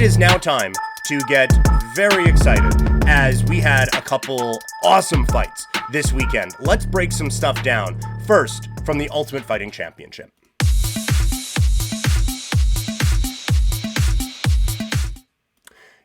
is now time to get very excited as we had a couple awesome fights this weekend. Let's break some stuff down. First, from the Ultimate Fighting Championship.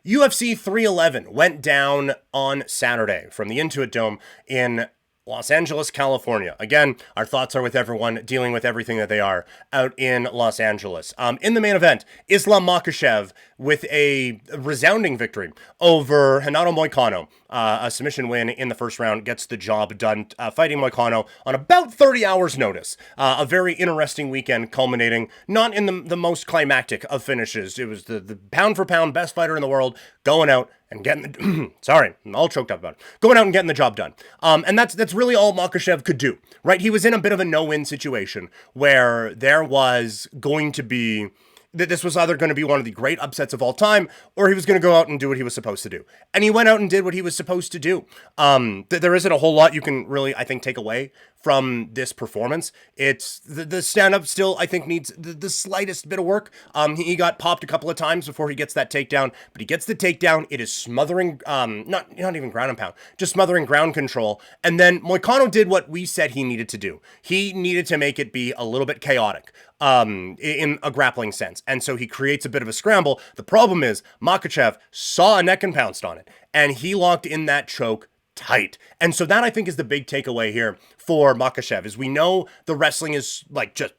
UFC 311 went down on Saturday from the Intuit Dome in Los Angeles, California. Again, our thoughts are with everyone dealing with everything that they are out in Los Angeles. In the main event, Islam Makhachev with a resounding victory over Renato Moicano. A submission win in the first round gets the job done, fighting Moicano on about 30 hours notice. A very interesting weekend culminating not in the most climactic of finishes. It was the pound for pound best fighter in the world going out and getting the, sorry, I'm all choked up about it. Going out and getting the job done. And that's really all Makhachev could do, right? He was in a bit of a no-win situation where there was going to be, that this was either going to be one of the great upsets of all time, or he was going to go out and do what he was supposed to do. And he went out and did what he was supposed to do. There isn't a whole lot you can really, I think, take away from this performance. It's the stand-up still, I think, needs the slightest bit of work. He got popped a couple of times before he gets that takedown, but he gets the takedown. It is smothering, not even ground and pound, just smothering ground control. And then Moicano did what we said he needed to do. He needed to make it be a little bit chaotic in a grappling sense. And so he creates a bit of a scramble. The problem is Makhachev saw a neck and pounced on it, and he locked in that choke tight. And so that, I think, is the big takeaway here for Makhachev, is we know the wrestling is like just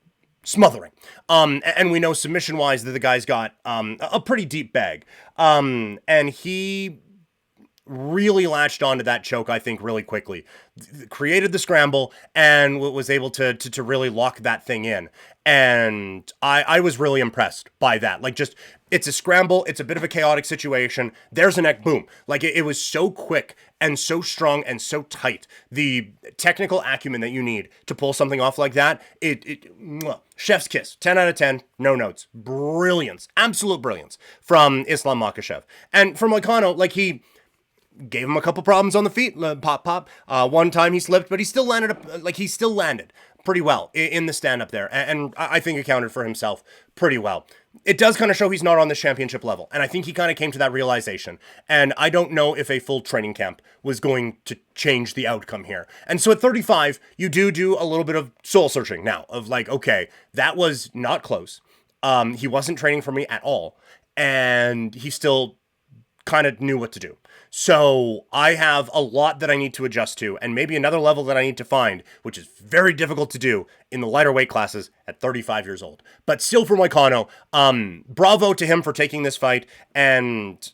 smothering. And we know submission-wise that the guy's got a pretty deep bag. And he really latched onto that choke, I think, really quickly. Created the scramble and was able to really lock that thing in. And I was really impressed by that. Like, just, it's a scramble, it's a bit of a chaotic situation, there's a neck, boom. Like, it was so quick and so strong and so tight. The technical acumen that you need to pull something off like that, chef's kiss, 10 out of 10, no notes. Brilliance, absolute brilliance from Islam Makhachev. And from Moicano, like, he gave him a couple problems on the feet, pop. One time he slipped, but he still landed pretty well in the stand-up there, and I think accounted for himself pretty well. It does kind of show he's not on the championship level, and I think he kind of came to that realization, and I don't know if a full training camp was going to change the outcome here. And so at 35, you do a little bit of soul-searching now, of like, okay, that was not close. He wasn't training for me at all, and he still kind of knew what to do. So I have a lot that I need to adjust to, and maybe another level that I need to find, which is very difficult to do in the lighter weight classes at 35 years old. But still, for Moicano, bravo to him for taking this fight and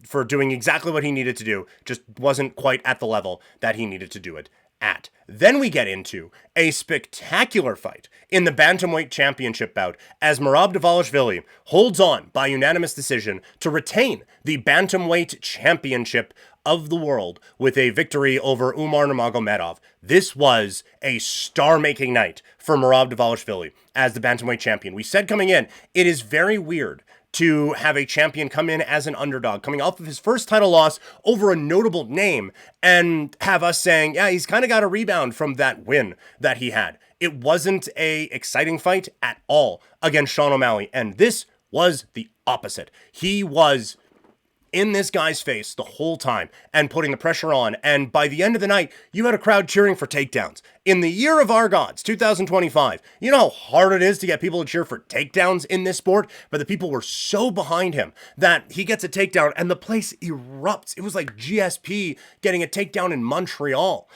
for doing exactly what he needed to do. Just wasn't quite at the level that he needed to do it at. Then we get into a spectacular fight in the Bantamweight Championship bout as Merab Dvalishvili holds on by unanimous decision to retain the Bantamweight Championship of the world with a victory over Umar Nurmagomedov. This was a star-making night for Merab Dvalishvili as the Bantamweight champion. We said coming in, it is very weird to have a champion come in as an underdog, coming off of his first title loss over a notable name, and have us saying, yeah, he's kind of got a rebound from that win that he had. It wasn't a exciting fight at all against Sean O'Malley, and this was the opposite. He was in this guy's face the whole time and putting the pressure on. And by the end of the night, you had a crowd cheering for takedowns. In the year of our gods, 2025, you know how hard it is to get people to cheer for takedowns in this sport? But the people were so behind him that he gets a takedown and the place erupts. It was like GSP getting a takedown in Montreal.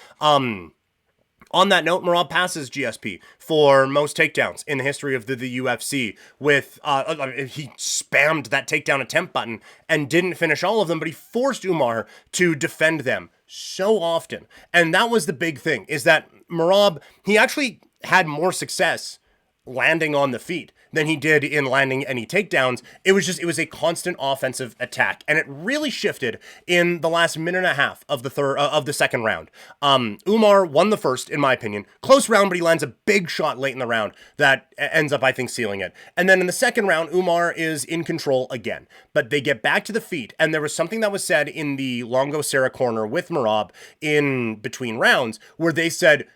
On that note, Merab passes GSP for most takedowns in the history of the UFC with, he spammed that takedown attempt button and didn't finish all of them, but he forced Umar to defend them so often. And that was the big thing, is that Merab, he actually had more success landing on the feet than he did in landing any takedowns. It was a constant offensive attack, and it really shifted in the last minute and a half of the second round. Umar won the first, in my opinion. Close round, but he lands a big shot late in the round that ends up, I think, sealing it. And then in the second round, Umar is in control again, but they get back to the feet, and there was something that was said in the Longo Serra corner with Merab in between rounds where they said,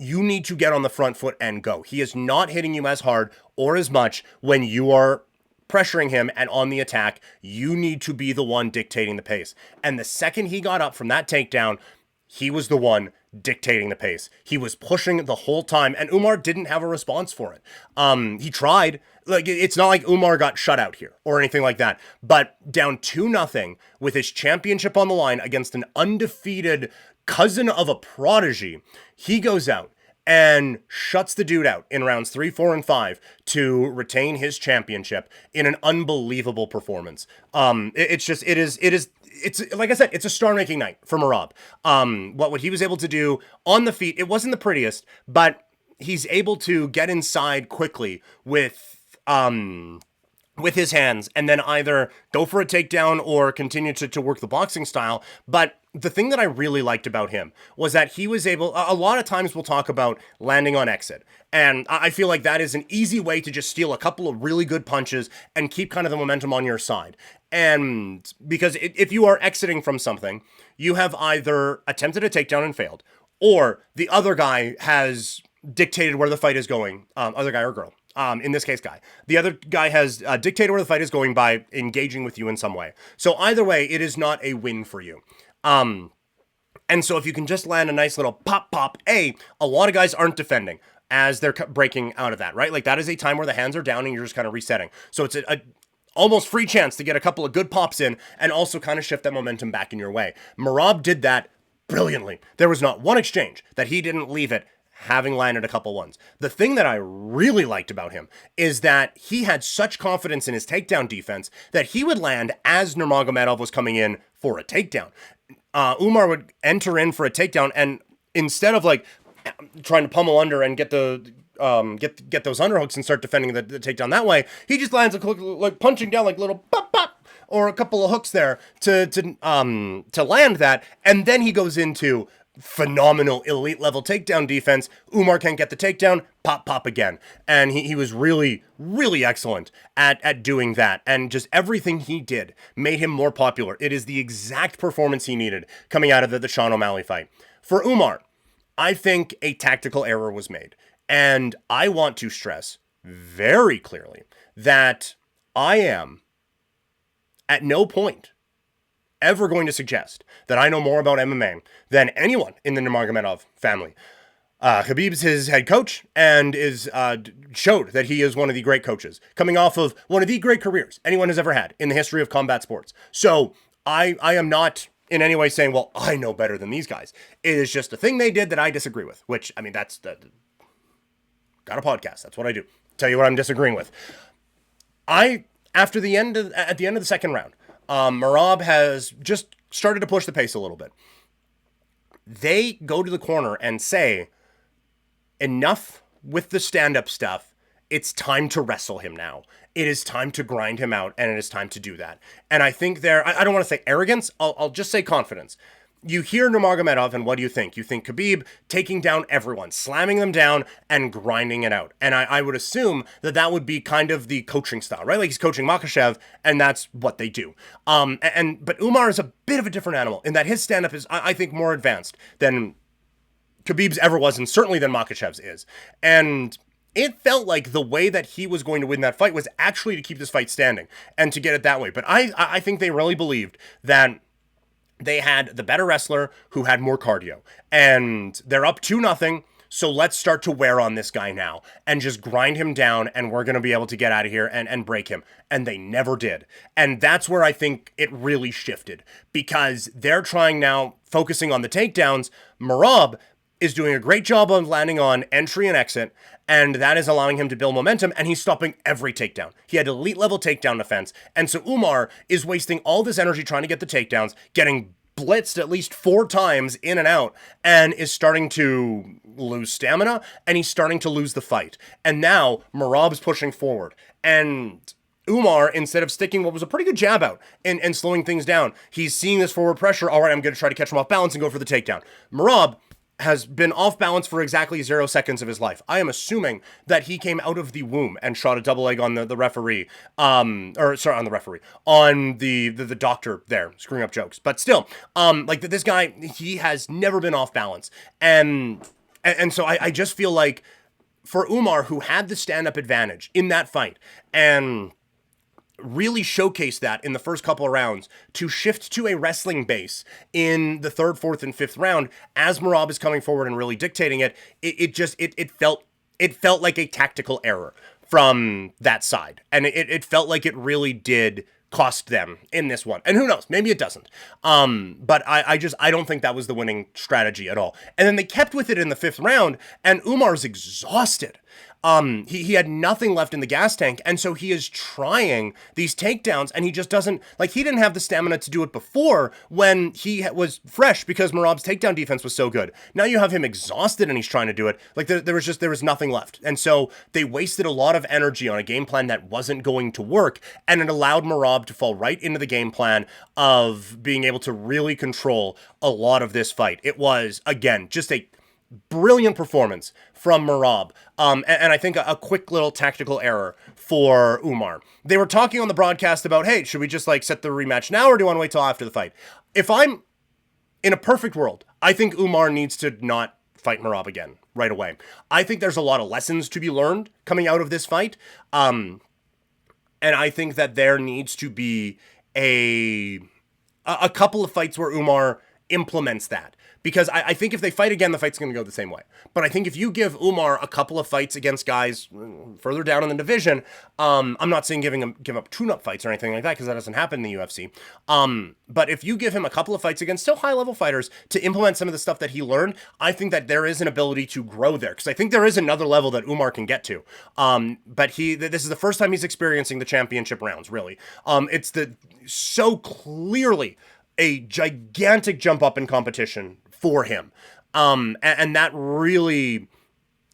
you need to get on the front foot and go. He is not hitting you as hard or as much when you are pressuring him, and on the attack, you need to be the one dictating the pace. And the second he got up from that takedown, he was the one dictating the pace. He was pushing the whole time, and Umar didn't have a response for it. He tried. Like, it's not like Umar got shut out here or anything like that, but down 2-0 with his championship on the line against an undefeated cousin of a prodigy, he goes out and shuts the dude out in rounds 3, 4, and 5 to retain his championship in an unbelievable performance. It's like I said, it's a star-making night for Merab. What he was able to do on the feet, it wasn't the prettiest, but he's able to get inside quickly with his hands and then either go for a takedown or continue to work the boxing style. But the thing that I really liked about him was that he was able, a lot of times we'll talk about landing on exit. And I feel like that is an easy way to just steal a couple of really good punches and keep kind of the momentum on your side. And because if you are exiting from something, you have either attempted a takedown and failed, or the other guy has dictated where the fight is going, other guy or girl. In this case, guy. The other guy has dictated where the fight is going by engaging with you in some way. So either way, it is not a win for you. And so if you can just land a nice little pop, a lot of guys aren't defending as they're breaking out of that, right? Like, that is a time where the hands are down and you're just kind of resetting. So it's a almost free chance to get a couple of good pops in and also kind of shift that momentum back in your way. Merab did that brilliantly. There was not one exchange that he didn't leave it having landed a couple ones. The thing that I really liked about him is that he had such confidence in his takedown defense that he would land as Nurmagomedov was coming in for a takedown. Umar would enter in for a takedown, and instead of like trying to pummel under and get the get those underhooks and start defending the takedown that way, he just lands like punching down like little pop or a couple of hooks there to land that, and then he goes into phenomenal elite level takedown defense. Umar can't get the takedown, pop again. And he was really, really excellent at doing that. And just everything he did made him more popular. It is the exact performance he needed coming out of the Sean O'Malley fight. For Umar, I think a tactical error was made. And I want to stress very clearly that I am at no point ever going to suggest that I know more about MMA than anyone in the Nurmagomedov family. Khabib's his head coach and is showed that he is one of the great coaches, coming off of one of the great careers anyone has ever had in the history of combat sports. So I am not in any way saying, well, I know better than these guys. It is just a thing they did that I disagree with, which, I mean, got a podcast. That's what I do. Tell you what I'm disagreeing with. At the end of the second round, Merab has just started to push the pace a little bit. They go to the corner and say, enough with the stand-up stuff. It's time to wrestle him now. It is time to grind him out, and it is time to do that. And I think I don't want to say arrogance. I'll just say confidence. You hear Nurmagomedov, and what do you think? You think Khabib taking down everyone, slamming them down, and grinding it out. And I would assume that would be kind of the coaching style, right? Like, he's coaching Makhachev, and that's what they do. But Umar is a bit of a different animal in that his stand-up is, I think, more advanced than Khabib's ever was, and certainly than Makhachev's is. And it felt like the way that he was going to win that fight was actually to keep this fight standing and to get it that way. But I think they really believed that they had the better wrestler who had more cardio. And they're up 2-0, so let's start to wear on this guy now and just grind him down, and we're going to be able to get out of here and break him. And they never did. And that's where I think it really shifted, because they're trying now, focusing on the takedowns. Merab is doing a great job of landing on entry and exit, and that is allowing him to build momentum, and he's stopping every takedown. He had elite level takedown defense, and so Umar is wasting all this energy trying to get the takedowns, getting blitzed at least 4 times in and out, and is starting to lose stamina, and he's starting to lose the fight. And now Merab's pushing forward, and Umar, instead of sticking what was a pretty good jab out and slowing things down, he's seeing this forward pressure. All right, I'm going to try to catch him off balance and go for the takedown. Merab has been off balance for exactly 0 seconds of his life. I am assuming that he came out of the womb and shot a double leg on the referee, on the doctor there, screwing up jokes. But still, like this guy, he has never been off balance. And so I just feel like for Umar, who had the stand-up advantage in that fight, and really showcased that in the first couple of rounds to shift to a wrestling base in the third, fourth, and fifth round as Merab is coming forward and really dictating it. It felt like a tactical error from that side, and it felt like it really did cost them in this one. And who knows, maybe it doesn't. But I don't think that was the winning strategy at all. And then they kept with it in the fifth round, and Umar's exhausted. He had nothing left in the gas tank, and so he is trying these takedowns, and he just doesn't, like, he didn't have the stamina to do it before when he was fresh because Merab's takedown defense was so good. Now you have him exhausted and he's trying to do it. Like, there was nothing left. And so they wasted a lot of energy on a game plan that wasn't going to work, and it allowed Merab to fall right into the game plan of being able to really control a lot of this fight. It was, again, just a brilliant performance from Merab. And I think a quick little tactical error for Umar. They were talking on the broadcast about, hey, should we just like set the rematch now or do you want to wait till after the fight? If I'm in a perfect world, I think Umar needs to not fight Merab again right away. I think there's a lot of lessons to be learned coming out of this fight. And I think that there needs to be a couple of fights where Umar implements that. Because I think if they fight again, the fight's going to go the same way. But I think if you give Umar a couple of fights against guys further down in the division, I'm not saying give up tune-up fights or anything like that, because that doesn't happen in the UFC. But if you give him a couple of fights against still high-level fighters to implement some of the stuff that he learned, I think that there is an ability to grow there. Because I think there is another level that Umar can get to. But this is the first time he's experiencing the championship rounds, really. It's so clearly a gigantic jump up in competition for him. And that really,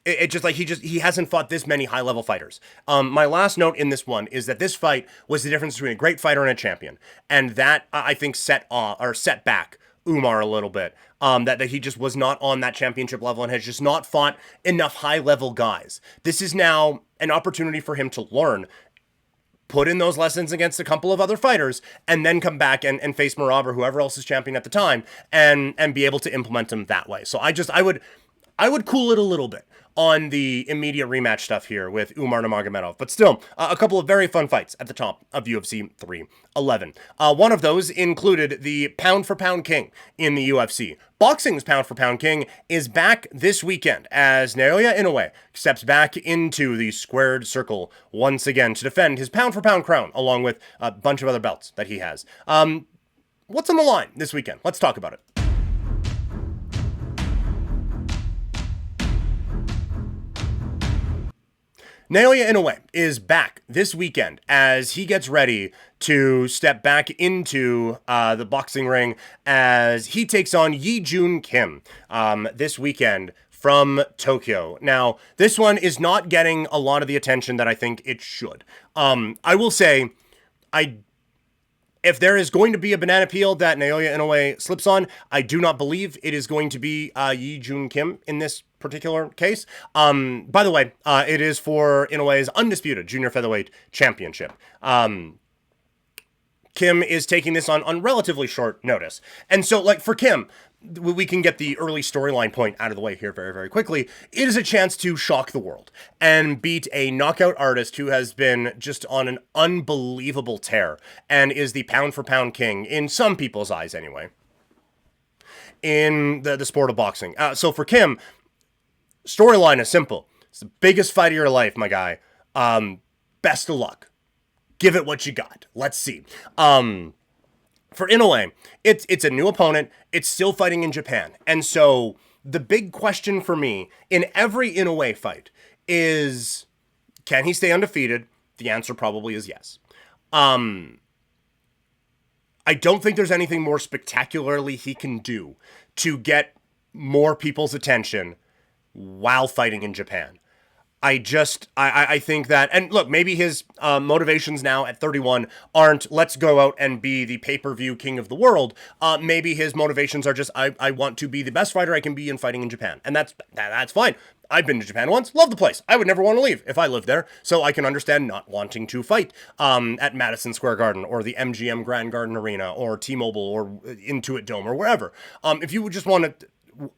it just like, he hasn't fought this many high level fighters. My last note in this one is that this fight was the difference between a great fighter and a champion. And that I think set back Umar a little bit. That he just was not on that championship level and has just not fought enough high level guys. This is now an opportunity for him to learn, put in those lessons against a couple of other fighters, and then come back and face Merab or whoever else is champion at the time and be able to implement them that way. So I would cool it a little bit on the immediate rematch stuff here with Umar Nurmagomedov. But still, a couple of very fun fights at the top of UFC 311. One of those included the pound-for-pound king in the UFC. Boxing's pound-for-pound king is back this weekend as Naoya Inoue steps back into the squared circle once again to defend his pound-for-pound crown, along with a bunch of other belts that he has. What's on the line this weekend? Let's talk about it. Naoya Inoue is back this weekend as he gets ready to step back into the boxing ring as he takes on Ye Joon Kim this weekend from Tokyo. Now, this one is not getting a lot of the attention that I think it should. I will say, if there is going to be a banana peel that Naoya Inoue slips on, I do not believe it is going to be Ye Joon Kim in this particular case. By the way, it is for Inoue's undisputed junior featherweight championship. Kim is taking this on relatively short notice. And so, like, for Kim, we can get the early storyline point out of the way here very, very quickly. It is a chance to shock the world and beat a knockout artist who has been just on an unbelievable tear and is the pound-for-pound king, in some people's eyes anyway, in the sport of boxing. So for Kim, storyline is simple. It's the biggest fight of your life, my guy. Best of luck. Give it what you got. Let's see. For Inoue, it's a new opponent. It's still fighting in Japan. And so the big question for me in every Inoue fight is, can he stay undefeated? The answer probably is yes. I don't think there's anything more spectacularly he can do to get more people's attention while fighting in Japan. I think that, and look, maybe his motivations now at 31 aren't, let's go out and be the pay-per-view king of the world. Maybe his motivations are just, I want to be the best fighter I can be in fighting in Japan. And that's fine. I've been to Japan once, love the place. I would never want to leave if I lived there. So I can understand not wanting to fight at Madison Square Garden or the MGM Grand Garden Arena or T-Mobile or Intuit Dome or wherever. If you would just want to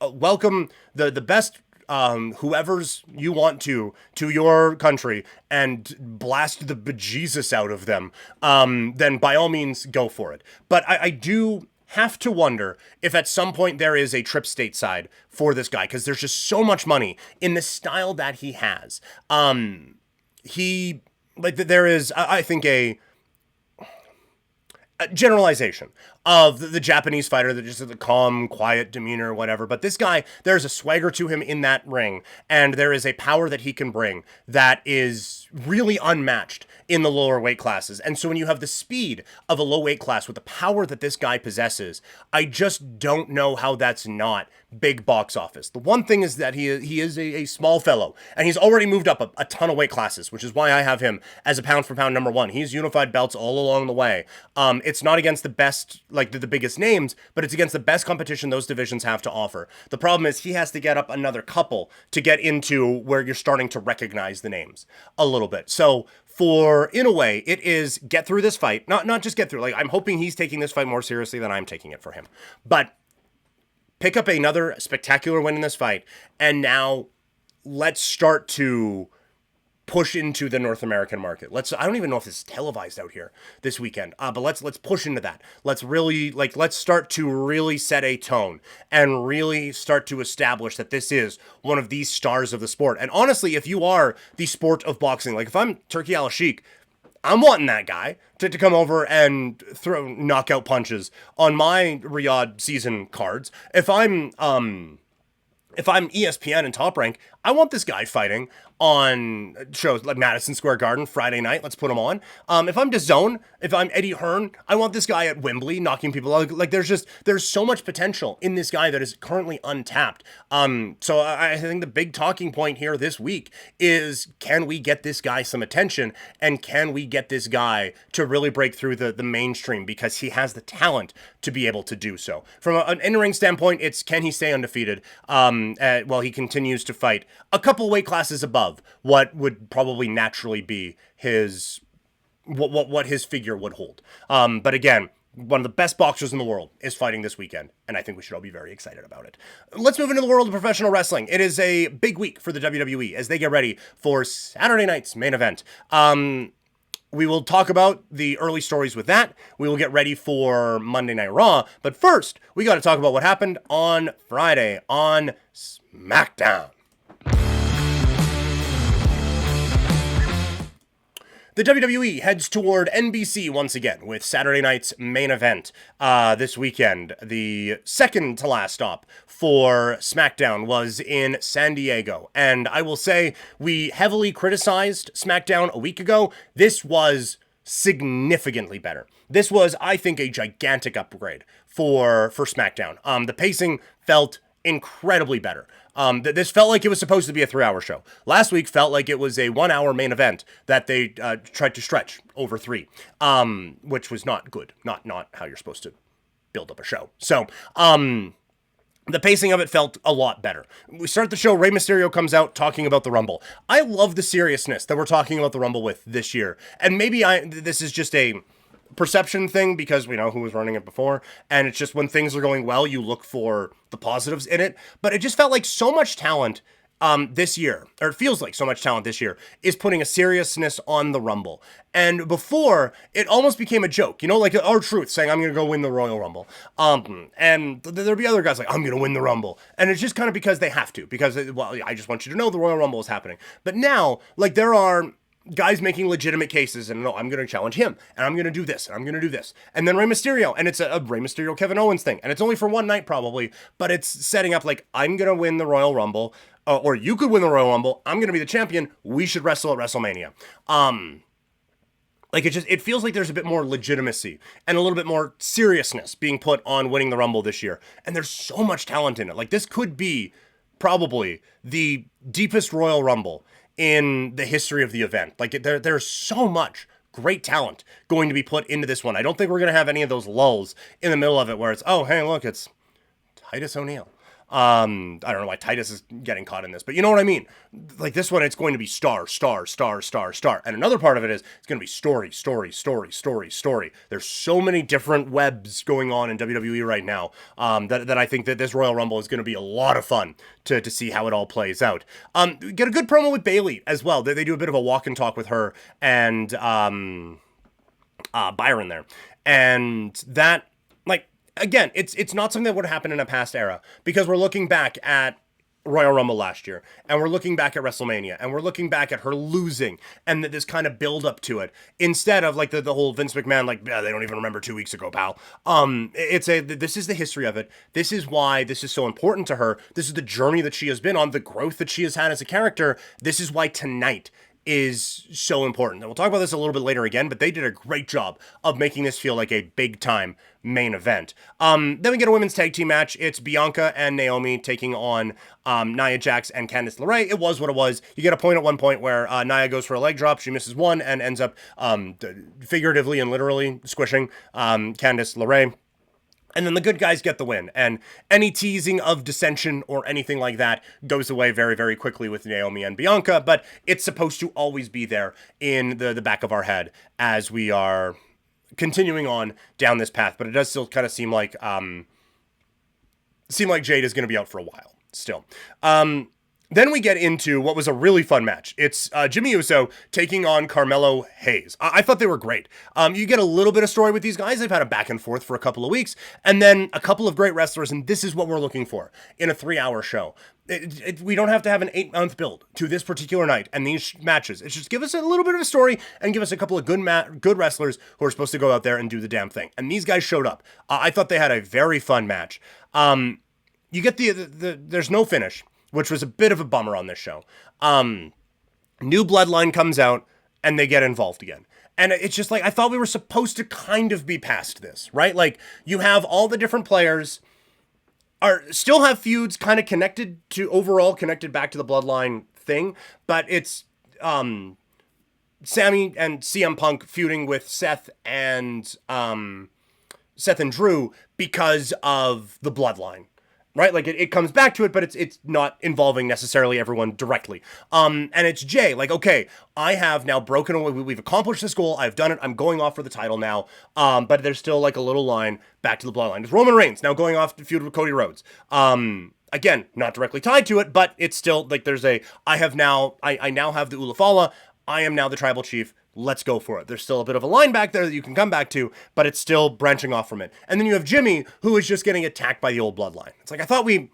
welcome the best whoever's you want to your country and blast the bejesus out of them, then by all means go for it. But I do have to wonder if at some point there is a trip stateside for this guy, because there's just so much money in the style that he has. There is, I think, a generalization of the Japanese fighter that just has the calm, quiet demeanor, whatever. But this guy, there's a swagger to him in that ring, and there is a power that he can bring that is really unmatched in the lower weight classes. And so when you have the speed of a low weight class with the power that this guy possesses, I just don't know how that's not big box office. The one thing is that he is a small fellow, and he's already moved up a ton of weight classes, which is why I have him as a pound for pound number one. He's unified belts all along the way. It's not against the best, like the biggest names, but it's against the best competition those divisions have to offer. The problem is he has to get up another couple to get into where you're starting to recognize the names a little bit. So for Inoue, it is get through this fight, not just get through. Like, I'm hoping he's taking this fight more seriously than I'm taking it for him, but pick up another spectacular win in this fight, and now let's start to push into the North American market. I don't even know if this is televised out here this weekend, but let's push into that. Let's start to really set a tone and really start to establish that this is one of these stars of the sport. And honestly, if you are the sport of boxing, like if I'm Turki Al-Sheikh, I'm wanting that guy to come over and throw knockout punches on my Riyadh season cards. If I'm ESPN and Top Rank, I want this guy fighting on shows like Madison Square Garden Friday night. Let's put him on. If I'm DAZN, if I'm Eddie Hearn, I want this guy at Wembley knocking people out. Like there's so much potential in this guy that is currently untapped. So I think the big talking point here this week is, can we get this guy some attention, and can we get this guy to really break through the mainstream, because he has the talent to be able to do so. From an in-ring standpoint, it's can he stay undefeated while he continues to fight a couple weight classes above what would probably naturally be his what his figure would hold. But again, one of the best boxers in the world is fighting this weekend, and I think we should all be very excited about it. Let's move into the world of professional wrestling. It is a big week for the WWE as they get ready for Saturday night's main event. We will talk about the early stories with that. We will get ready for Monday Night Raw. But first, we got to talk about what happened on Friday on SmackDown. The WWE heads toward NBC once again with Saturday night's main event this weekend. The second to last stop for SmackDown was in San Diego. And I will say, we heavily criticized SmackDown a week ago. This was significantly better. This was, I think, a gigantic upgrade for SmackDown. The pacing felt incredibly better. This felt like it was supposed to be a 3-hour show. Last week felt like it was a 1-hour main event that they tried to stretch over 3, which was not good. Not how you're supposed to build up a show. So, the pacing of it felt a lot better. We start the show, Rey Mysterio comes out talking about the Rumble. I love the seriousness that we're talking about the Rumble with this year. And maybe this is just a perception thing because we know who was running it before, and it's just when things are going well, you look for the positives in it. But it just felt like so much talent this year, or it feels like so much talent this year, is putting a seriousness on the Rumble. And before, it almost became a joke, like R-Truth saying, I'm going to go win the Royal Rumble. And there'd be other guys like, I'm going to win the Rumble. And it's just kind of because they have to, because, I just want you to know the Royal Rumble is happening. But now, there are guys making legitimate cases, and no, I'm going to challenge him, and I'm going to do this, and I'm going to do this. And then Rey Mysterio, and it's a Rey Mysterio Kevin Owens thing, and it's only for one night probably, but it's setting up I'm going to win the Royal Rumble, or you could win the Royal Rumble, I'm going to be the champion, we should wrestle at WrestleMania. It feels like there's a bit more legitimacy and a little bit more seriousness being put on winning the Rumble this year, and there's so much talent in it. This could be probably the deepest Royal Rumble in the history of the event. There's so much great talent going to be put into this one. I don't think we're going to have any of those lulls in the middle of it where it's, oh, hey, look, it's Titus O'Neil. I don't know why Titus is getting caught in this, but you know what I mean? Like this one, it's going to be star, star, star, star, star. And another part of it is it's going to be story, story, story, story, story. There's so many different webs going on in WWE right now that I think that this Royal Rumble is going to be a lot of fun to see how it all plays out. Get a good promo with Bayley as well. They do a bit of a walk and talk with her and Byron there. And that, like, again, it's not something that would happen in a past era because we're looking back at Royal Rumble last year, and we're looking back at WrestleMania, and we're looking back at her losing, and this kind of build up to it, instead of like the whole Vince McMahon, like, yeah, they don't even remember 2 weeks ago, pal. This is the history of it. This is why this is so important to her. This is the journey that she has been on, the growth that she has had as a character. This is why tonight is so important. And we'll talk about this a little bit later again, but they did a great job of making this feel like a big time main event. Then we get a women's tag team match. It's Bianca and Naomi taking on Nia Jax and Candice LeRae. It was what it was. You get a point at one point where Nia goes for a leg drop. She misses one and ends up figuratively and literally squishing Candice LeRae. And then the good guys get the win. And any teasing of dissension or anything like that goes away very, very quickly with Naomi and Bianca. But it's supposed to always be there in the back of our head as we are continuing on down this path. But it does still kind of seem like Jade is going to be out for a while still. Then we get into what was a really fun match. It's Jimmy Uso taking on Carmelo Hayes. I thought they were great. You get a little bit of story with these guys. They've had a back and forth for a couple of weeks, and then a couple of great wrestlers, and this is what we're looking for in a 3-hour show. We don't have to have an 8-month build to this particular night and these matches. It's just give us a little bit of a story and give us a couple of good wrestlers who are supposed to go out there and do the damn thing. And these guys showed up. I thought they had a very fun match. You get there's no finish, which was a bit of a bummer on this show. New Bloodline comes out, and they get involved again. And it's just like, I thought we were supposed to kind of be past this, right? Like, you have all the different players, still have feuds kind of connected back to the Bloodline thing, but it's Sammy and CM Punk feuding with Seth and Drew because of the Bloodline. Right? Like, it comes back to it, but it's not involving necessarily everyone directly. And it's Jay, like, okay, I have now broken away. We've accomplished this goal. I've done it. I'm going off for the title now. But there's still, like, a little line back to the Bloodline. It's Roman Reigns now going off to feud with Cody Rhodes. Again, not directly tied to it, but it's still, like, I now have the Ulafala. I am now the tribal chief. Let's go for it. There's still a bit of a line back there that you can come back to, but it's still branching off from it. And then you have Jimmy, who is just getting attacked by the old bloodline. It's like, I thought we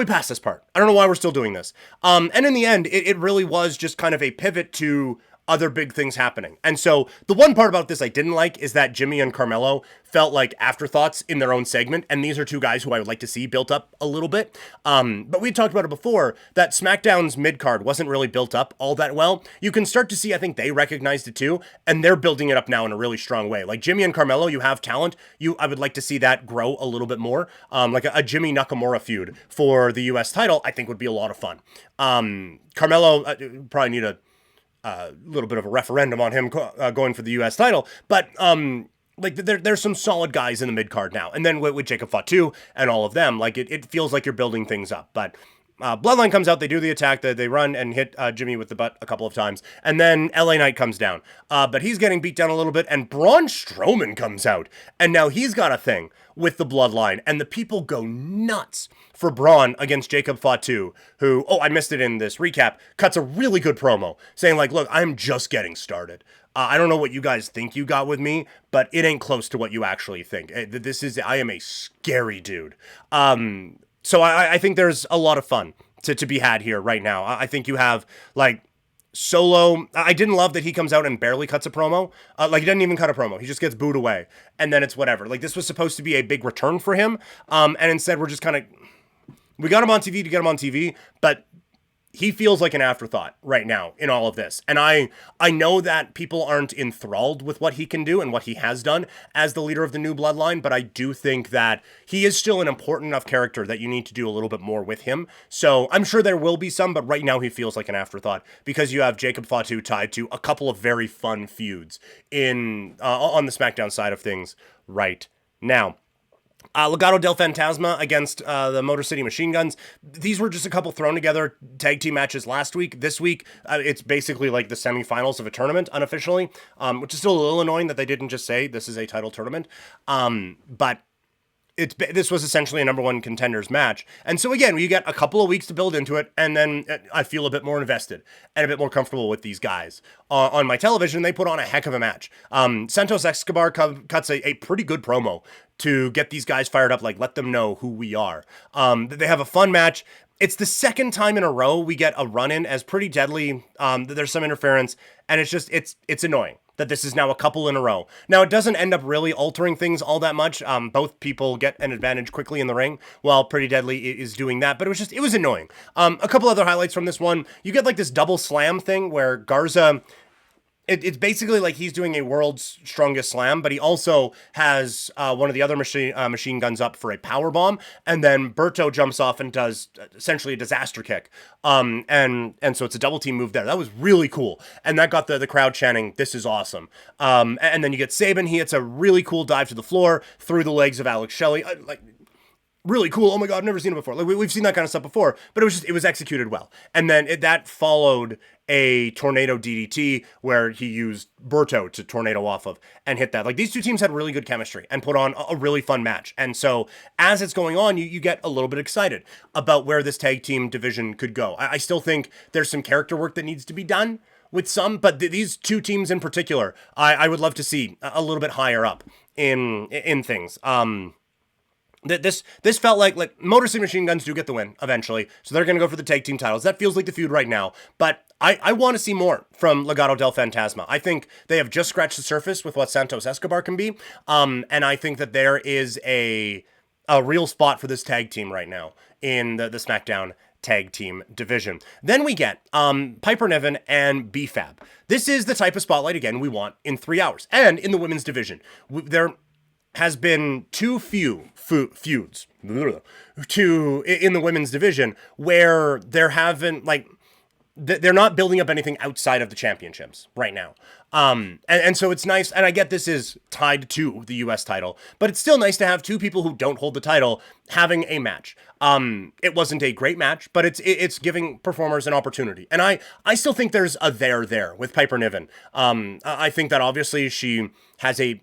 passed this part. I don't know why we're still doing this. And in the end, it really was just kind of a pivot to other big things happening. And so the one part about this I didn't like is that Jimmy and Carmelo felt like afterthoughts in their own segment. And these are two guys who I would like to see built up a little bit. But we talked about it before that SmackDown's mid-card wasn't really built up all that well. You can start to see, I think they recognized it too. And they're building it up now in a really strong way. Like Jimmy and Carmelo, you have talent. I would like to see that grow a little bit more. Like a Jimmy Nakamura feud for the US title, I think would be a lot of fun. Carmelo probably need a little bit of a referendum on him going for the U.S. title, but like there's some solid guys in the mid card now, and then with Jacob Fatu and all of them, like it feels like you're building things up. But Bloodline comes out, they do the attack, they run and hit Jimmy with the butt a couple of times, and then LA Knight comes down, but he's getting beat down a little bit, and Braun Strowman comes out, and now he's got a thing with the Bloodline, and the people go nuts for Braun against Jacob Fatu, who, I missed it in this recap, cuts a really good promo, saying like, look, I'm just getting started. I don't know what you guys think you got with me, but it ain't close to what you actually think. I am a scary dude. So I think there's a lot of fun to be had here right now. I think you have, like, Solo. I didn't love that he comes out and barely cuts a promo. Like, he doesn't even cut a promo. He just gets booed away. And then it's whatever. Like, this was supposed to be a big return for him. And instead, we're just kind of... We got him on TV to get him on TV, but he feels like an afterthought right now in all of this. And I know that people aren't enthralled with what he can do and what he has done as the leader of the new bloodline, but I do think that he is still an important enough character that you need to do a little bit more with him. So I'm sure there will be some, but right now he feels like an afterthought because you have Jacob Fatu tied to a couple of very fun feuds on the SmackDown side of things right now. Legado Del Fantasma against the Motor City Machine Guns. These were just a couple thrown together tag team matches last week. This week, it's basically like the semifinals of a tournament unofficially, which is still a little annoying that they didn't just say this is a title tournament. But this was essentially a number one contenders match. And so again, you get a couple of weeks to build into it, and then I feel a bit more invested and a bit more comfortable with these guys. On my television, they put on a heck of a match. Santos Escobar cuts a pretty good promo to get these guys fired up, like let them know who we are. They have a fun match. It's the second time in a row we get a run-in as Pretty Deadly. There's some interference, and it's annoying that this is now a couple in a row. Now, it doesn't end up really altering things all that much. Both people get an advantage quickly in the ring while Pretty Deadly is doing that, but it was annoying. A couple other highlights from this one. You get like this double slam thing where Garza... It's basically like he's doing a world's strongest slam, but he also has one of the other machine guns up for a power bomb, and then Berto jumps off and does essentially a disaster kick. And so it's a double team move there. That was really cool, and that got the crowd chanting, "This is awesome." And then you get Sabin. He hits a really cool dive to the floor through the legs of Alex Shelley. Really cool. Oh my God, I've never seen it before. Like we've seen that kind of stuff before, but it was executed well. And then that followed a tornado DDT where he used Berto to tornado off of and hit that. Like these two teams had really good chemistry and put on a really fun match. And so as it's going on, you get a little bit excited about where this tag team division could go. I still think there's some character work that needs to be done with some, but these two teams in particular, I would love to see a little bit higher up in things. This felt like Motor City Machine Guns do get the win eventually, so they're going to go for the tag team titles. That feels like the feud right now, but I want to see more from Legado del Fantasma. I think they have just scratched the surface with what Santos Escobar can be, and I think that there is a real spot for this tag team right now in the SmackDown tag team division. Then we get Piper Niven and B-Fab. This is the type of spotlight, again, we want in 3 hours. And in the women's division, there has been too few feuds in the women's division where there haven't, like, they're not building up anything outside of the championships right now. And so it's nice, and I get this is tied to the US title, but it's still nice to have two people who don't hold the title having a match. It wasn't a great match, but it's giving performers an opportunity. And I still think there's a there with Piper Niven. I think that obviously she has a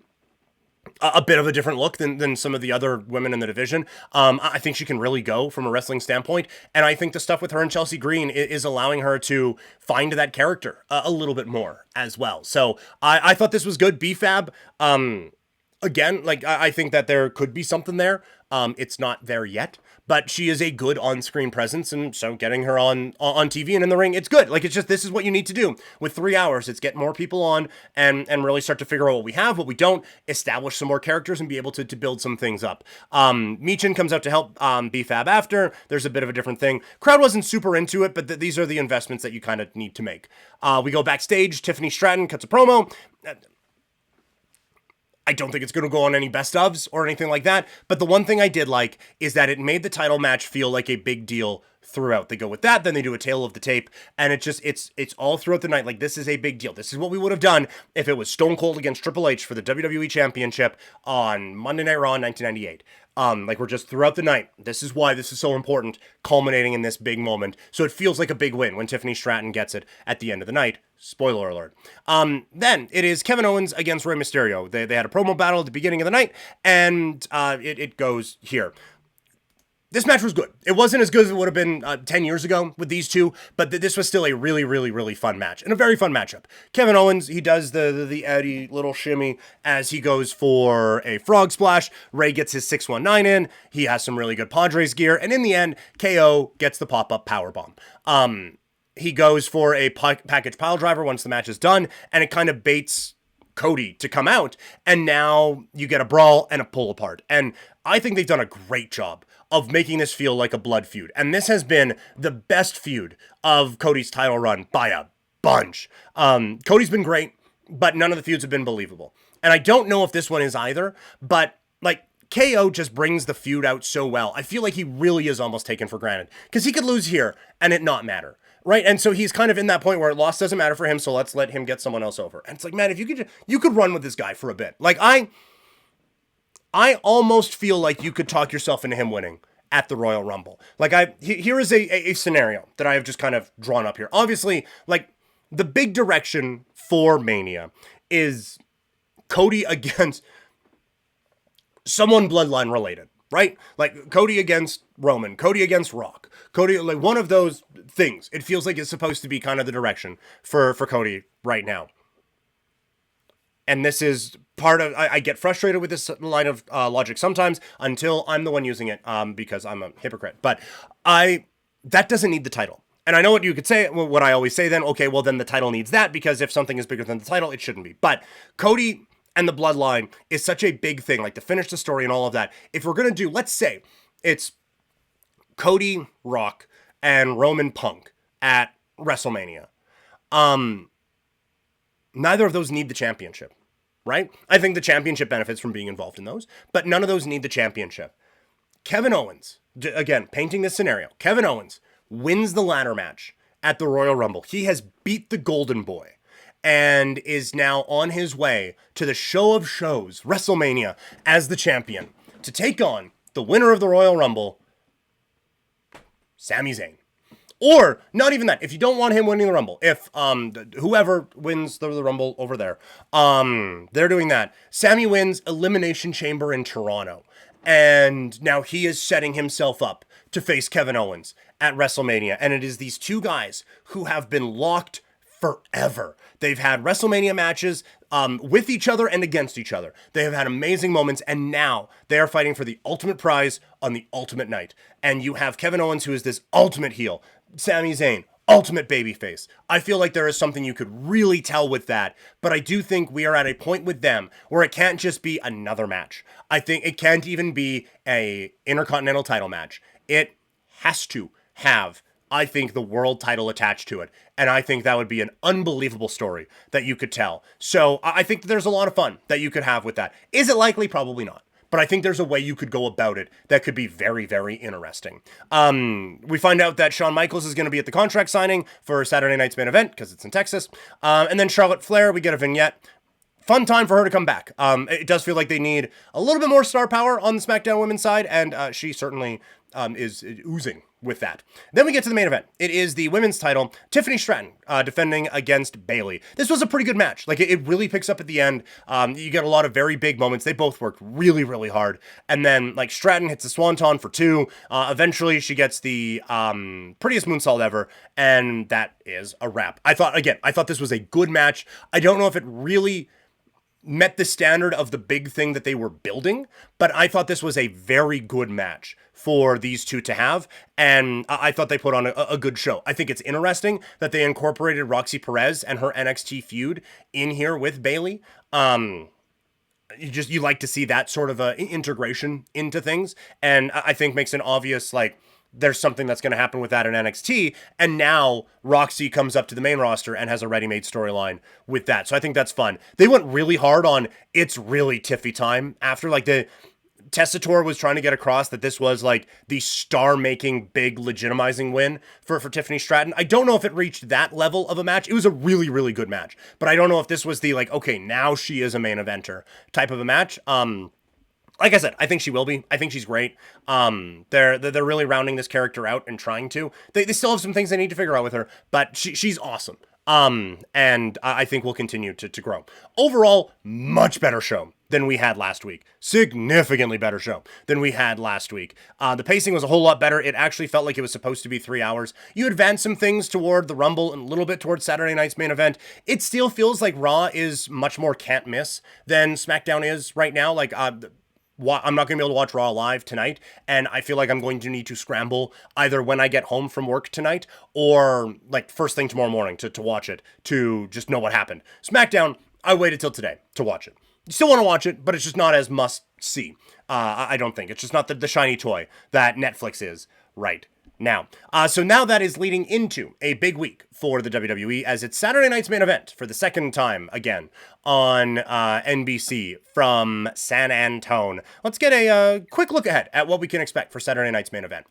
bit of a different look than some of the other women in the division. I think she can really go from a wrestling standpoint. And I think the stuff with her and Chelsea Green is allowing her to find that character a little bit more as well. So I thought this was good. B-Fab, again, like I think that there could be something there. It's not there yet, but she is a good on-screen presence, and so getting her on TV and in the ring, it's good. Like, it's just, this is what you need to do with 3 hours. It's get more people on and really start to figure out what we have, what we don't, establish some more characters, and be able to build some things up. Michin comes out to help B-Fab after. There's a bit of a different thing. Crowd wasn't super into it, but these are the investments that you kind of need to make. We go backstage. Tiffany Stratton cuts a promo. I don't think it's going to go on any best ofs or anything like that. But the one thing I did like is that it made the title match feel like a big deal throughout. They go with that, then they do a tale of the tape, and it's all throughout the night. Like, this is a big deal. This is what we would have done if it was Stone Cold against Triple H for the WWE Championship on Monday Night Raw in 1998. Like, we're just throughout the night. This is why this is so important, culminating in this big moment. So it feels like a big win when Tiffany Stratton gets it at the end of the night. Spoiler alert. Then it is Kevin Owens against Rey Mysterio. They had a promo battle at the beginning of the night, and it goes here. This match was good. It wasn't as good as it would have been 10 years ago with these two, but this was still a really, really, really fun match and a very fun matchup. Kevin Owens, he does the Eddie little shimmy as he goes for a frog splash. Ray gets his 619 in. He has some really good Padres gear, and in the end, KO gets the pop-up powerbomb. He goes for a package pile driver once the match is done, and it kind of baits Cody to come out, and now you get a brawl and a pull apart. And I think they've done a great job of making this feel like a blood feud. And this has been the best feud of Cody's title run by a bunch. Cody's been great, but none of the feuds have been believable. And I don't know if this one is either, but like, KO just brings the feud out so well. I feel like he really is almost taken for granted, because he could lose here and it not matter. Right, and so he's kind of in that point where loss doesn't matter for him, so let's let him get someone else over. And it's like, man, if you could run with this guy for a bit. Like, I almost feel like you could talk yourself into him winning at the Royal Rumble. Like, here is a scenario that I have just kind of drawn up here. Obviously, like, the big direction for Mania is Cody against someone bloodline related, right? Like Cody against Roman, Cody against Rock, Cody, like one of those things. It feels like it's supposed to be kind of the direction for Cody right now. And this is part of, I get frustrated with this line of logic sometimes until I'm the one using it because I'm a hypocrite. But that doesn't need the title. And I know what you could say, what I always say then, okay, well then the title needs that because if something is bigger than the title, it shouldn't be. But Cody and the bloodline is such a big thing, like to finish the story and all of that. If we're going to do, let's say it's Cody, Rock, and Roman Punk at WrestleMania. Neither of those need the championship, right? I think the championship benefits from being involved in those, but none of those need the championship. Kevin Owens, again, painting this scenario, Kevin Owens wins the ladder match at the Royal Rumble. He has beat the Golden Boy and is now on his way to the show of shows, WrestleMania, as the champion to take on the winner of the Royal Rumble, Sami Zayn. Or, not even that, if you don't want him winning the Rumble, if whoever wins the Rumble over there, they're doing that. Sami wins Elimination Chamber in Toronto. And now he is setting himself up to face Kevin Owens at WrestleMania. And it is these two guys who have been locked forever. They've had WrestleMania matches with each other and against each other. They have had amazing moments, and now they are fighting for the ultimate prize on the ultimate night. And you have Kevin Owens, who is this ultimate heel. Sami Zayn, ultimate babyface. I feel like there is something you could really tell with that, but I do think we are at a point with them where it can't just be another match. I think it can't even be a Intercontinental title match. It has to have, I think, the world title attached to it. And I think that would be an unbelievable story that you could tell. So I think that there's a lot of fun that you could have with that. Is it likely? Probably not. But I think there's a way you could go about it that could be very, very interesting. We find out that Shawn Michaels is going to be at the contract signing for Saturday night's main event because it's in Texas. And then Charlotte Flair, we get a vignette. Fun time for her to come back. It does feel like they need a little bit more star power on the SmackDown women's side, and she certainly is oozing with that. Then we get to the main event. It is the women's title. Tiffany Stratton defending against Bayley. This was a pretty good match. Like, it really picks up at the end. You get a lot of very big moments. They both worked really, really hard. And then, like, Stratton hits a swanton for 2. Eventually, she gets the prettiest moonsault ever, and that is a wrap. I thought this was a good match. I don't know if it really met the standard of the big thing that they were building, but I thought this was a very good match for these two to have, and I thought they put on a good show. I think it's interesting that they incorporated Roxy Perez and her NXT feud in here with Bayley. You like to see that sort of integration into things, and I think makes an obvious, like, there's something that's going to happen with that in NXT, and now Roxy comes up to the main roster and has a ready-made storyline with that. So I think that's fun. They went really hard on it's really Tiffy time after, like, the Tessitore was trying to get across that this was like the star-making, big legitimizing win for Tiffany Stratton. I don't know if it reached that level of a match. It was a really, really good match, but I don't know if this was the, like, okay, now she is a main eventer type of a match. Like I said, I think she will be. I think she's great. They're really rounding this character out and trying to. They still have some things they need to figure out with her, but she's awesome. And I think we'll continue to grow. Overall, much better show than we had last week. Significantly better show than we had last week. The pacing was a whole lot better. It actually felt like it was supposed to be 3 hours. You advanced some things toward the Rumble and a little bit towards Saturday night's main event. It still feels like Raw is much more can't miss than SmackDown is right now. Like, I'm not going to be able to watch Raw live tonight, and I feel like I'm going to need to scramble either when I get home from work tonight or like first thing tomorrow morning to watch it, to just know what happened. SmackDown, I waited till today to watch it. You still want to watch it, but it's just not as must-see. I don't think. It's just not the shiny toy that Netflix is right now. So now that is leading into a big week for the WWE, as it's Saturday night's main event for the second time again on NBC from San Antone. Let's get a quick look ahead at what we can expect for Saturday night's main event.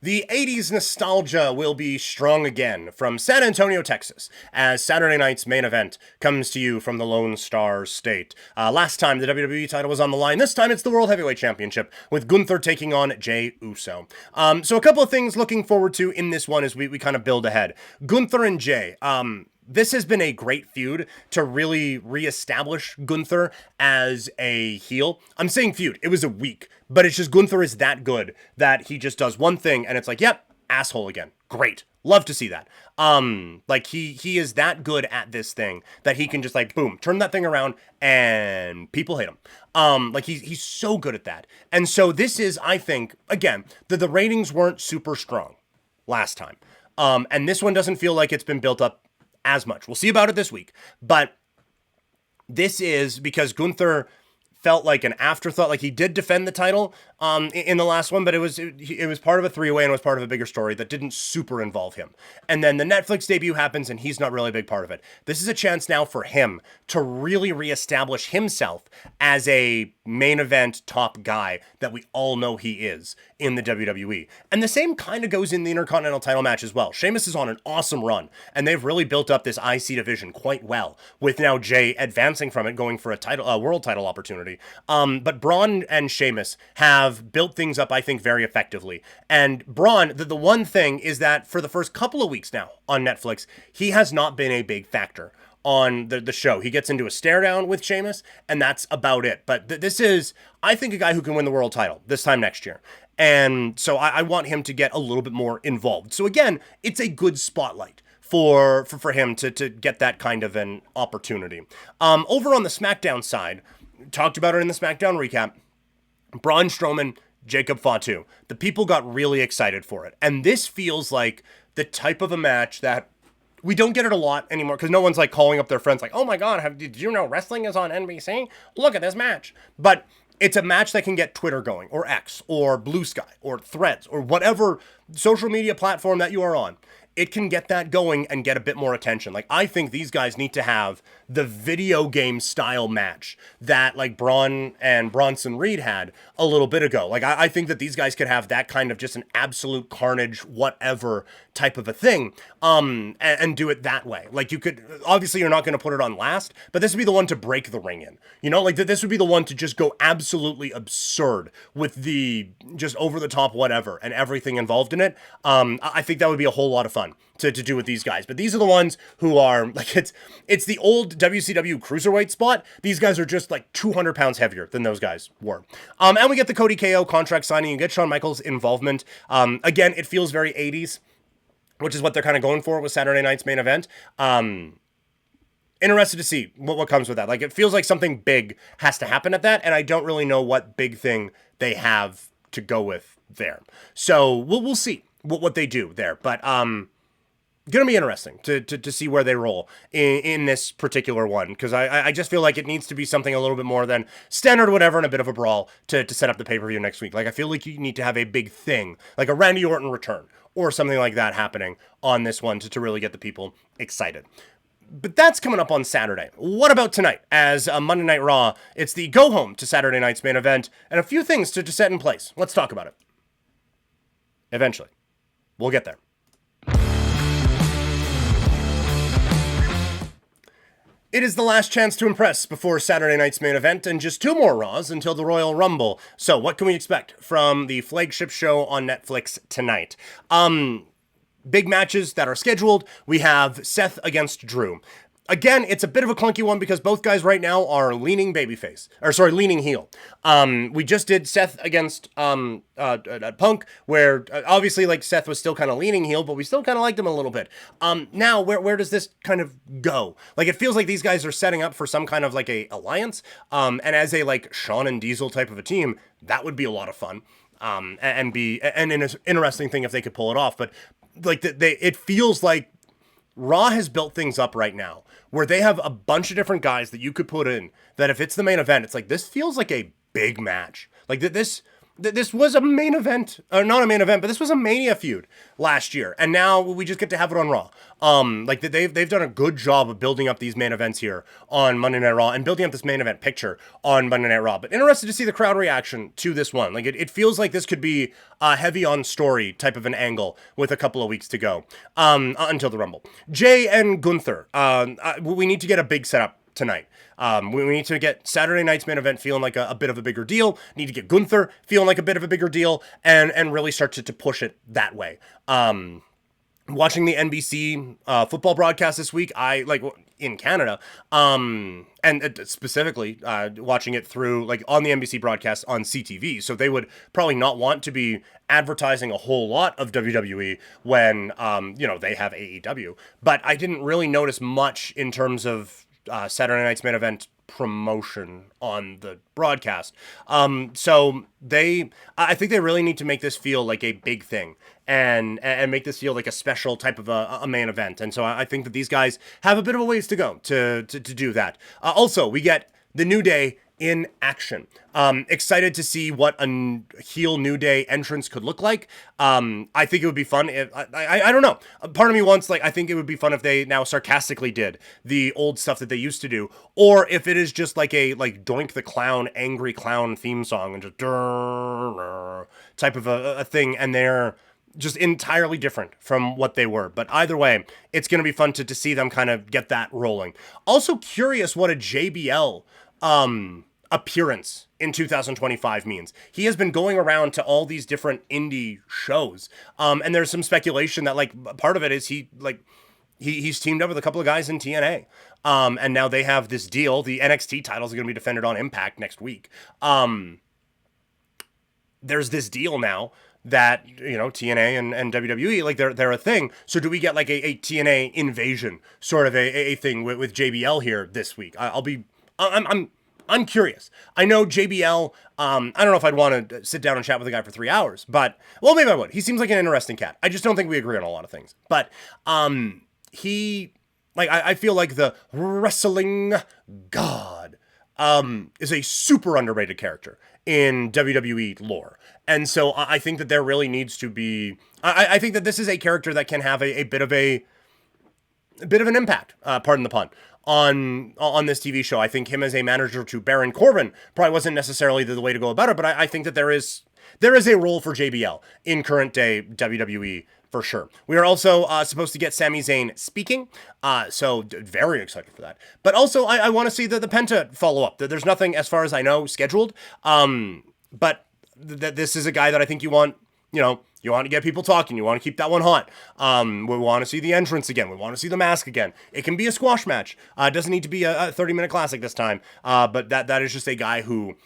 The 80s nostalgia will be strong again from San Antonio, Texas, as Saturday night's main event comes to you from the Lone Star State. Last time the WWE title was on the line, this time it's the World Heavyweight Championship, with Gunther taking on Jey Uso. So a couple of things looking forward to in this one as we kind of build ahead. Gunther and Jey, this has been a great feud to really reestablish Gunther as a heel. I'm saying feud. It was a week, but it's just Gunther is that good that he just does one thing and it's like, yep, asshole again. Great. Love to see that. Like he is that good at this thing that he can just like, boom, turn that thing around and people hate him. Like he's so good at that. And so this is, I think, again, the ratings weren't super strong last time. And this one doesn't feel like it's been built up as much. We'll see about it this week, but this is because Gunther felt like an afterthought. Like he did defend the title in the last one, but it was part of a three-way and was part of a bigger story that didn't super involve him. And then the Netflix debut happens and he's not really a big part of it. This is a chance now for him to really reestablish himself as a main event top guy that we all know he is in the WWE. And the same kind of goes in the Intercontinental title match as well. Sheamus is on an awesome run and they've really built up this IC division quite well, with now Jey advancing from it, going for a world title opportunity. But Braun and Sheamus have built things up, I think, very effectively. And Braun, the one thing is that for the first couple of weeks now on Netflix, he has not been a big factor on the show. He gets into a stare down with Sheamus, and that's about it. But this is, I think, a guy who can win the world title this time next year. And so I want him to get a little bit more involved. So again, it's a good spotlight for him to get that kind of an opportunity. Over on the SmackDown side, talked about it in the SmackDown recap, Braun Strowman, Jacob Fatu. The people got really excited for it. And this feels like the type of a match that we don't get it a lot anymore, because no one's like calling up their friends like, oh my god, did you know wrestling is on NBC? Look at this match. But it's a match that can get Twitter going, or X, or Blue Sky, or Threads, or whatever social media platform that you are on. It can get that going and get a bit more attention. Like, I think these guys need to have the video game style match that like Braun and Bronson Reed had a little bit ago. Like, I think that these guys could have that kind of just an absolute carnage, whatever type of a thing, and do it that way. Like, you could, obviously you're not going to put it on last, but this would be the one to break the ring in, you know, like this would be the one to just go absolutely absurd with the just over the top whatever and everything involved in it. I think that would be a whole lot of fun to do with these guys. But these are the ones who are like, it's the old WCW cruiserweight spot. These guys are just like 200 pounds heavier than those guys were. And we get the Cody KO contract signing and get Shawn Michaels' involvement. Again, it feels very 80s, which is what they're kind of going for with Saturday night's main event. Interested to see what comes with that. Like, it feels like something big has to happen at that, and I don't really know what big thing they have to go with there. So we'll see what they do there. But gonna be interesting to see where they roll in this particular one, because I just feel like it needs to be something a little bit more than standard whatever and a bit of a brawl to set up the pay-per-view next week. Like, I feel like you need to have a big thing, like a Randy Orton return or something like that happening on this one to really get the people excited. But that's coming up on Saturday. What about tonight? As a Monday Night Raw, it's the go-home to Saturday night's main event, and a few things to set in place. Let's talk about it. Eventually. We'll get there. It is the last chance to impress before Saturday night's main event, and just 2 more Raws until the Royal Rumble. So what can we expect from the flagship show on Netflix tonight? Big matches that are scheduled. We have Seth against Drew. Again, it's a bit of a clunky one because both guys right now are leaning leaning heel. We just did Seth against Punk, where obviously like Seth was still kind of leaning heel, but we still kind of liked him a little bit. Now where does this kind of go? Like, it feels like these guys are setting up for some kind of like a alliance. And as a like Shawn and Diesel type of a team, that would be a lot of fun. And be an interesting thing if they could pull it off. But like it feels like Raw has built things up right now where they have a bunch of different guys that you could put in that if it's the main event, it's like, this feels like a big match. Like this, this was a main event, or not a main event, but this was a Mania feud last year, and now we just get to have it on Raw. Like they've done a good job of building up these main events here on Monday Night Raw and building up this main event picture on Monday Night Raw. But interested to see the crowd reaction to this one. Like it feels like this could be a heavy on story type of an angle with a couple of weeks to go until the Rumble. Jay and Gunther, we need to get a big setup tonight. We need to get Saturday night's main event feeling like a bit of a bigger deal. Need to get Gunther feeling like a bit of a bigger deal, and really start to push it that way. Watching the NBC football broadcast this week, I like in Canada, and specifically watching it through like on the NBC broadcast on CTV. So they would probably not want to be advertising a whole lot of WWE when they have AEW. But I didn't really notice much in terms of Saturday night's main event promotion on the broadcast. So I think they really need to make this feel like a big thing and make this feel like a special type of a main event. And so I think that these guys have a bit of a ways to go to do that. Also, we get the New Day in action. Excited to see what a heel New Day entrance could look like. I think it would be fun if, I don't know. Part of me wants, I think it would be fun if they now sarcastically did the old stuff that they used to do, or if it is just like a, Doink the Clown, Angry Clown theme song, and just type of a thing, and they're just entirely different from what they were. But either way, it's going to be fun to see them kind of get that rolling. Also curious what a JBL appearance in 2025 means. He has been going around to all these different indie shows, and there's some speculation that part of it is he's teamed up with a couple of guys in TNA, and now they have this deal. The NXT titles are going to be defended on Impact next week. There's this deal now that TNA and WWE they're a thing. So do we get a TNA invasion sort of a thing with JBL here this week? I'm curious. I know JBL, I don't know if I'd want to sit down and chat with a guy for 3 hours, but, well, maybe I would. He seems like an interesting cat. I just don't think we agree on a lot of things. But I feel like the wrestling god is a super underrated character in WWE lore. And so I think that there really needs to be, I think that this is a character that can have a bit of an impact, pardon the pun, on this TV show. I think him as a manager to Baron Corbin probably wasn't necessarily the way to go about it, but I think that there is a role for JBL in current day WWE for sure. We are also supposed to get Sami Zayn speaking, so very excited for that. But also I want to see the Penta follow up. There's nothing, as far as I know, scheduled, but this is a guy that I think you want to get people talking. You want to keep that one hot. We want to see the entrance again. We want to see the mask again. It can be a squash match. It doesn't need to be a 30-minute classic this time. But that is just a guy who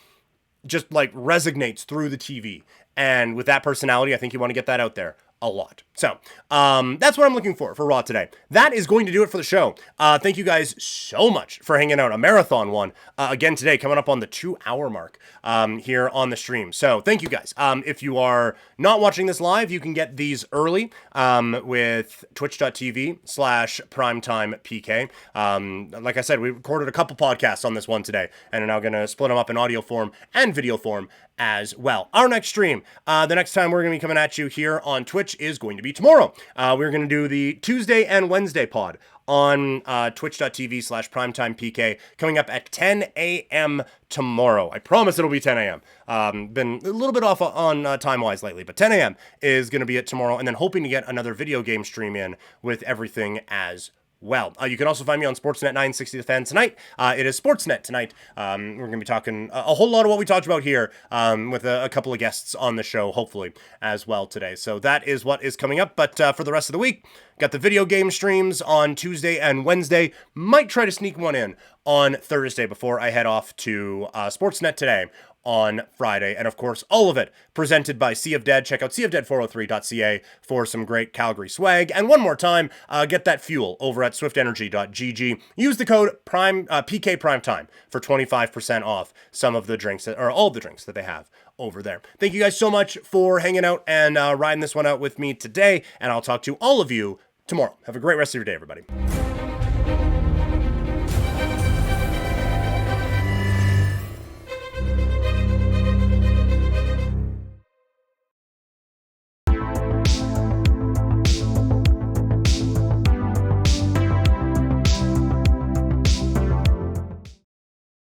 just resonates through the TV. And with that personality, I think you want to get that out there a lot. So that's what I'm looking for Raw today. That is going to do it for the show. Thank you guys so much for hanging out. A marathon one again today, coming up on the 2-hour mark here on the stream. So thank you guys. If you are not watching this live, you can get these early with twitch.tv/primetimepk. Like I said, we recorded a couple podcasts on this one today and are now going to split them up in audio form and video form as well. Our next stream, the next time we're going to be coming at you here on Twitch is going to be tomorrow. We're going to do the Tuesday and Wednesday pod on twitch.tv/primetimepk coming up at 10 a.m. tomorrow. I promise it'll be 10 a.m. Been a little bit off on time-wise lately, but 10 a.m. is going to be it tomorrow, and then hoping to get another video game stream in with everything as well. You can also find me on Sportsnet 960 The Fan tonight. It is Sportsnet tonight. We're going to be talking a whole lot of what we talked about here with a couple of guests on the show, hopefully, as well today. So that is what is coming up. But for the rest of the week, got the video game streams on Tuesday and Wednesday. Might try to sneak one in on Thursday before I head off to Sportsnet today on Friday. And of course, all of it presented by Sea of Dead. Check out seaofdead403.ca for some great Calgary swag. And one more time, get that fuel over at swiftenergy.gg. Use the code PK Primetime for 25% off some of the drinks or all the drinks that they have over there. Thank you guys so much for hanging out and riding this one out with me today. And I'll talk to all of you tomorrow. Have a great rest of your day, everybody.